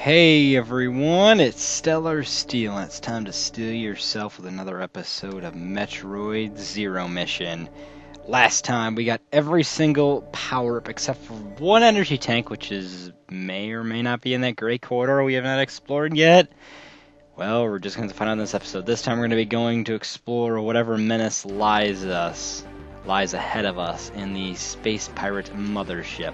Hey everyone, it's Stellar Steel, and it's time to steal yourself with another episode of Metroid Zero Mission. Last time we got every single power-up except for one energy tank, which may or may not be in that gray corridor we have not explored yet. Well, we're just going to find out in this episode. This time we're going to be going to explore whatever menace lies ahead of us in the Space Pirate Mothership.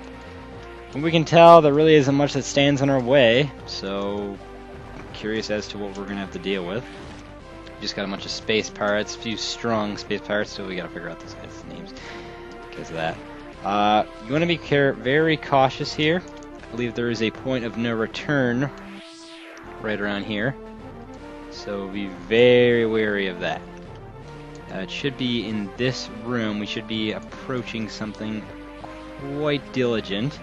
We can tell there really isn't much that stands in our way, so I'm curious as to what we're going to have to deal with. Just got a bunch of space pirates, a few strong space pirates, so we got to figure out these guys' names because of that. You want to be very cautious here. I believe there is a point of no return right around here, so be very wary of that. It should be in this room. We should be approaching something quite diligent.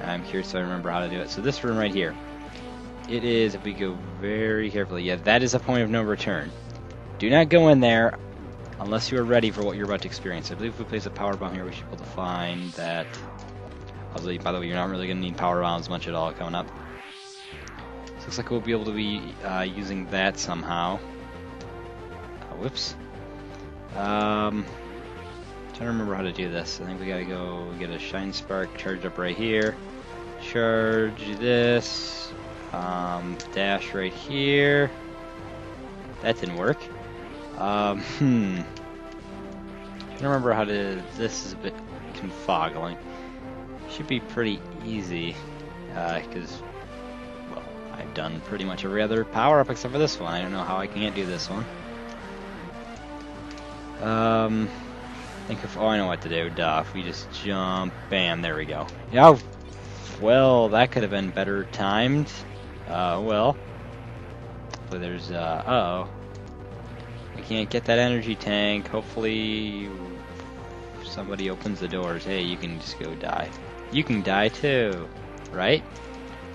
I'm curious if I remember how to do it. So this room right here, it is, if we go very carefully, yeah, that is a point of no return. Do not go in there unless you are ready for what you're about to experience. I believe if we place a power bomb here, we should be able to find that. Obviously, by the way, you're not really going to need power bombs much at all coming up. So looks like we'll be able to be using that somehow. Whoops. Trying to remember how to do this. I think we gotta go get a shine spark charged up right here. Charge this. Dash right here. That didn't work. Trying to remember how to. This is a bit confoggling. Should be pretty easy, because well, I've done pretty much every other power up except for this one. I don't know how I can't do this one. Oh, I know what to do. Duh. If we just jump, bam, there we go. Yeah. Well, that could have been better timed. Well, hopefully there's uh-oh. We can't get that energy tank. Hopefully somebody opens the doors. Hey, you can just go die. You can die too, right?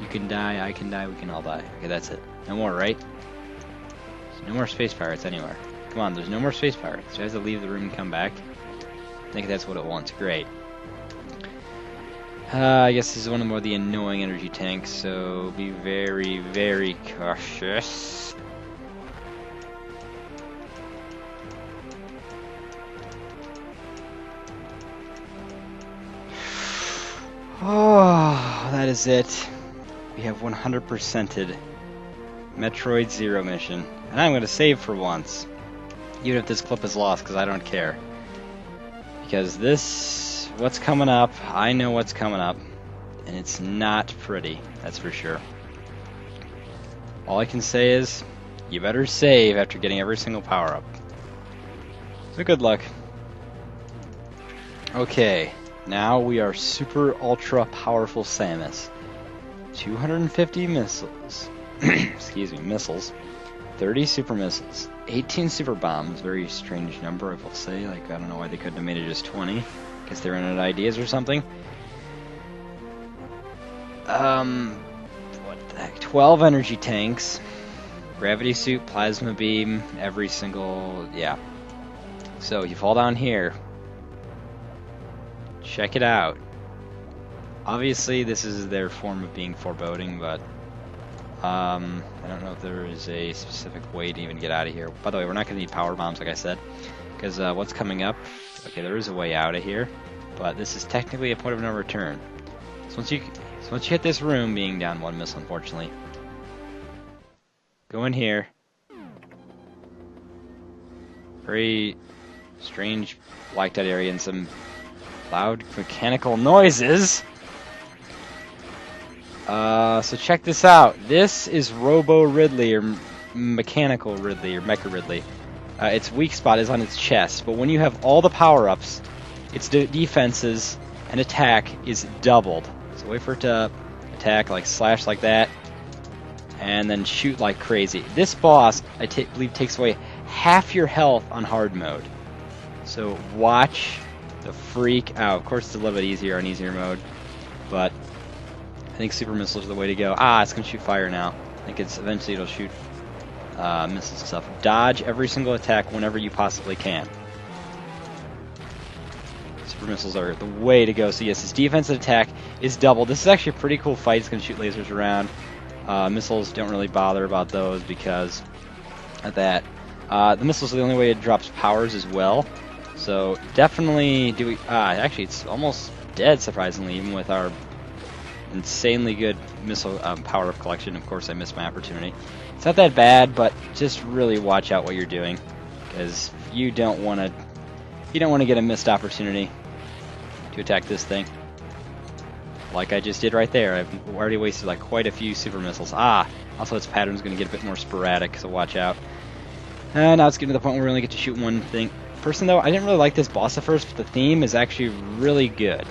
You can die, I can die, we can all die. Okay, that's it. No more, right? There's no more space pirates anywhere. Come on, there's no more space pirates. Do I have to leave the room and come back? I think that's what it wants. Great. I guess this is one of the annoying energy tanks, so be very, very cautious. Oh, that is it. We have 100%ed Metroid Zero Mission. And I'm going to save for once. Even if this clip is lost, because I don't care. Because this, what's coming up, I know what's coming up, and it's not pretty, that's for sure. All I can say is, you better save after getting every single power-up. So good luck. Okay, now we are super ultra powerful Samus. 250 missiles, excuse me, missiles. 30 super missiles, 18 super bombs, very strange number I will say, like I don't know why they couldn't have made it just 20, guess they ran out of ideas or something. What the heck, 12 energy tanks, gravity suit, plasma beam, every single, yeah. So you fall down here, check it out. Obviously this is their form of being foreboding, but I don't know if there is a specific way to even get out of here. By the way, we're not going to need power bombs, like I said, because what's coming up? Okay, there is a way out of here, but this is technically a point of no return. So once you hit this room, being down one missile, unfortunately, go in here. Very strange blacked out area and some loud mechanical noises. So check this out. This is Robo Ridley, or Mechanical Ridley, or Mecha Ridley. Its weak spot is on its chest, but when you have all the power-ups, its defenses and attack is doubled. So wait for it to attack, like slash like that, and then shoot like crazy. This boss, I believe, takes away half your health on hard mode. So watch the freak out. Of course, it's a little bit easier on easier mode, but I think super missiles are the way to go. Ah, it's going to shoot fire now. I think eventually it'll shoot missiles and stuff. Dodge every single attack whenever you possibly can. Super missiles are the way to go. So yes, his defensive attack is doubled. This is actually a pretty cool fight. It's going to shoot lasers around. Missiles don't really bother about those because of that. The missiles are the only way it drops powers as well. So definitely do we... actually, it's almost dead, surprisingly, even with our insanely good missile power-up collection. Of course, I missed my opportunity. It's not that bad, but just really watch out what you're doing, because you don't want to get a missed opportunity to attack this thing. Like I just did right there. I've already wasted like quite a few super missiles. Also its pattern's going to get a bit more sporadic, so watch out. And now it's getting to the point where we only get to shoot one thing. Personally, though, I didn't really like this boss at first, but the theme is actually really good.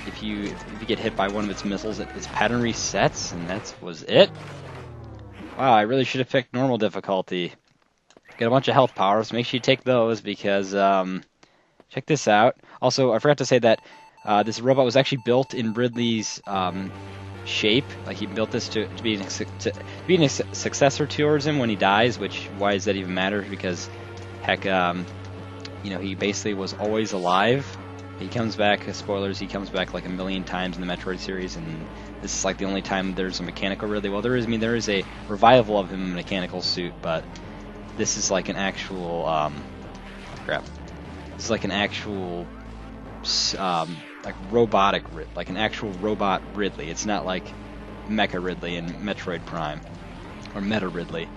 If you get hit by one of its missiles, its pattern resets, and that was it. Wow, I really should have picked normal difficulty. Get a bunch of health powers. Make sure you take those because check this out. Also, I forgot to say that this robot was actually built in Ridley's shape. Like he built this to be a successor towards him when he dies. Which why does that even matter? Because heck, he basically was always alive. He comes back, spoilers, he comes back like a million times in the Metroid series, and this is like the only time there's a mechanical Ridley. Well, there is a revival of him in a mechanical suit, but this is like an actual, crap. This is like an actual, like robotic, like an actual robot Ridley. It's not like Mecha Ridley in Metroid Prime, or Meta Ridley.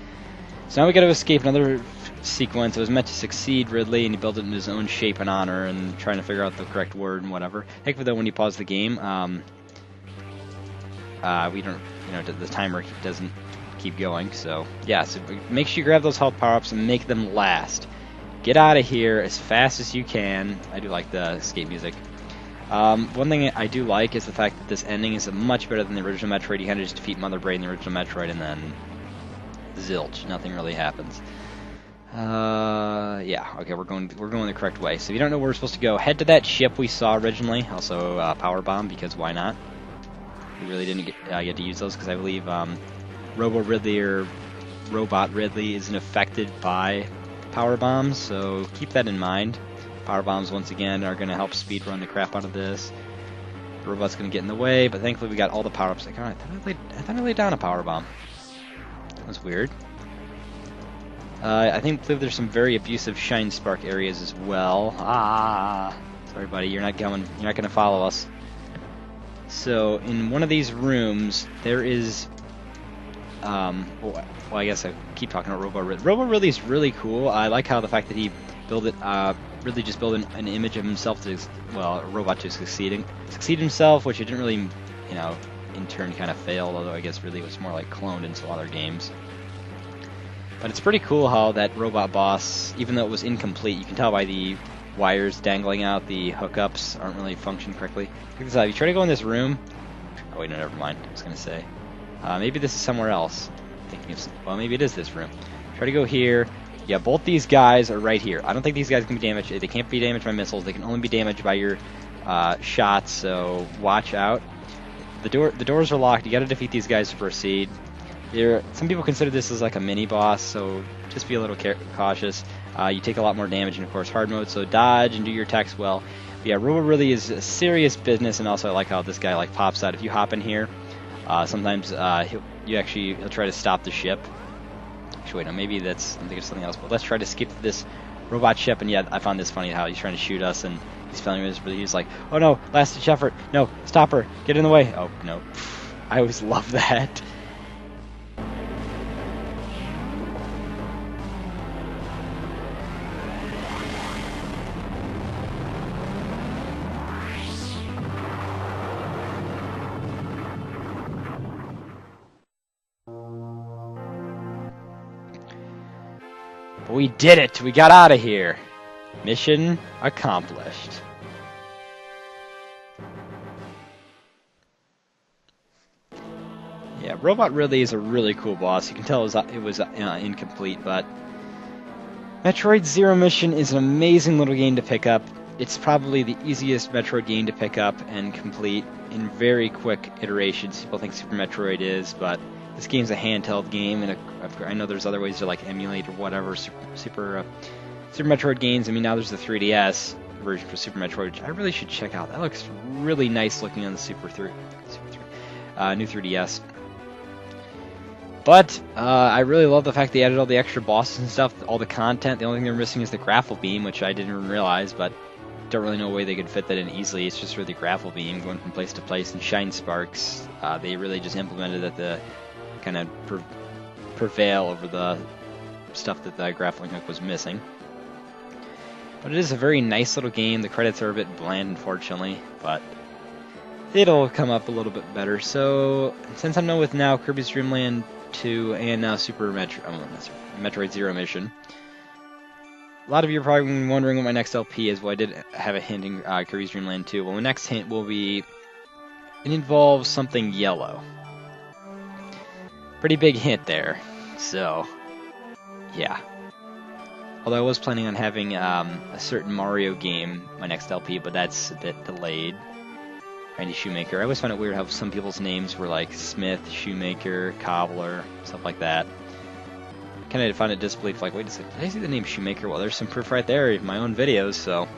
So now we gotta escape another sequence. It was meant to succeed Ridley, and he built it in his own shape and honor, and trying to figure out the correct word and whatever. Heck, though, when you pause the game, we don't, the timer doesn't keep going. So yeah, so make sure you grab those health power-ups and make them last. Get out of here as fast as you can. I do like the escape music. One thing I do like is the fact that this ending is much better than the original Metroid. You kind of just defeat Mother Brain in the original Metroid, and then zilch, nothing really happens. Yeah, okay, we're going the correct way. So if you don't know where we're supposed to go, head to that ship we saw originally. Also, Power Bomb, because why not? We really didn't get to use those, because I believe Robo Ridley or Robot Ridley isn't affected by Power Bombs, so keep that in mind. Power Bombs, once again, are going to help speedrun the crap out of this. The robot's going to get in the way, but thankfully we got all the power-ups. I thought I laid down a Power Bomb. That was weird. I believe there's some very abusive Shine Spark areas as well. Sorry, buddy, you're not gonna follow us. So in one of these rooms, there is, well, I guess I keep talking about Robo Ridley. Robo Ridley is really cool. I like how the fact that he built it, really just built an image of himself to, well, a robot to succeed himself, which it didn't really, in turn kind of failed. Although I guess really it was more like cloned in some other games. But it's pretty cool how that robot boss, even though it was incomplete, you can tell by the wires dangling out, the hookups aren't really functioning correctly. Check this out. If you try to go in this room... Oh, wait, no, never mind. I was going to say. Maybe this is somewhere else. Well, maybe it is this room. Try to go here. Yeah, both these guys are right here. I don't think these guys can be damaged. They can't be damaged by missiles. They can only be damaged by your shots, so watch out. The doors are locked. You got to defeat these guys to proceed. Some people consider this as like a mini-boss, so just be a little cautious. You take a lot more damage in, of course, hard mode, so dodge and do your attacks well. But yeah, Robo really is a serious business, and also I like how this guy like pops out. If you hop in here, sometimes he'll try to stop the ship. Actually, wait, no, maybe I'm thinking of something else, but let's try to skip this robot ship, and yeah, I found this funny how he's trying to shoot us, and he's failing miserably. He's like, oh no, last-ditch effort. No, stop her. Get in the way. Oh, no. I always love that. But we did it! We got out of here! Mission accomplished. Yeah, Robot Ridley is a really cool boss. You can tell it was incomplete, but Metroid Zero Mission is an amazing little game to pick up. It's probably the easiest Metroid game to pick up and complete in very quick iterations. People think Super Metroid is, but This game's a handheld game, and I know there's other ways to like emulate or whatever Super Metroid games. I mean, now there's the 3DS version for Super Metroid, which I really should check out. That looks really nice looking on the new 3DS. But I really love the fact they added all the extra bosses and stuff, all the content. The only thing they're missing is the grapple beam, which I didn't even realize, but don't really know a way they could fit that in easily. It's just for the grapple beam going from place to place, and shine sparks. They really just implemented that to kind of prevail over the stuff that the grappling hook was missing. But it is a very nice little game. The credits are a bit bland, unfortunately, but it'll come up a little bit better. So, since I'm done with now Kirby's Dream Land 2 and now Metroid Zero Mission, a lot of you are probably wondering what my next LP is. Well, I did have a hint in Kirby's Dream Land 2. Well, the next hint will be, it involves something yellow. Pretty big hint there. So, yeah. Although I was planning on having a certain Mario game, my next LP, but that's a bit delayed. Randy Shoemaker. I always find it weird how some people's names were like Smith, Shoemaker, Cobbler, stuff like that. Kind of find it disbelief, like, wait a second, did I see the name Shoemaker? Well, there's some proof right there in my own videos, so.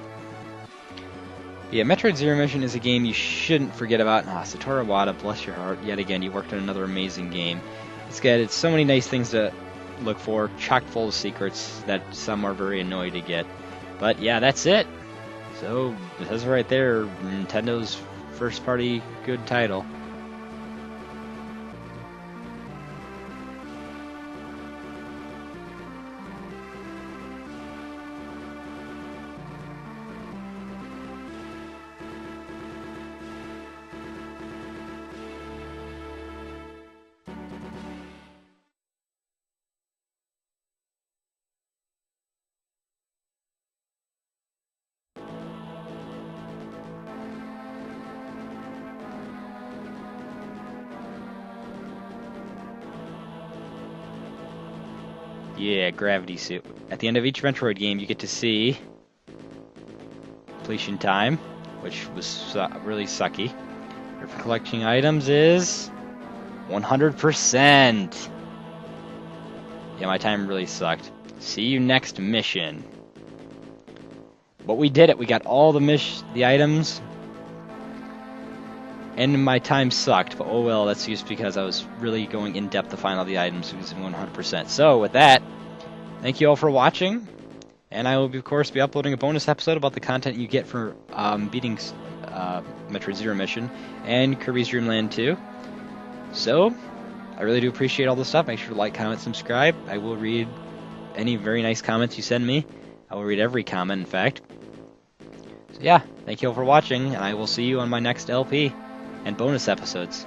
But yeah, Metroid Zero Mission is a game you shouldn't forget about. Satoru Iwata, bless your heart, yet again, you worked on another amazing game. It's so many nice things to look for, chock full of secrets that some are very annoyed to get. But yeah, that's it. So, it says right there, Nintendo's first party good title. Yeah, gravity suit. At the end of each Metroid game, you get to see completion time, which was really sucky. For collecting items is 100%. Yeah, my time really sucked. See you next mission. But we did it. We got all the items. And my time sucked, but oh well, that's just because I was really going in depth to find all the items using 100%. So with that, thank you all for watching, and I will of course be uploading a bonus episode about the content you get for beating Metroid Zero Mission and Kirby's Dream Land 2. So, I really do appreciate all this stuff. Make sure to like, comment, subscribe. I will read any very nice comments you send me. I will read every comment, in fact. So yeah, thank you all for watching, and I will see you on my next LP and bonus episodes.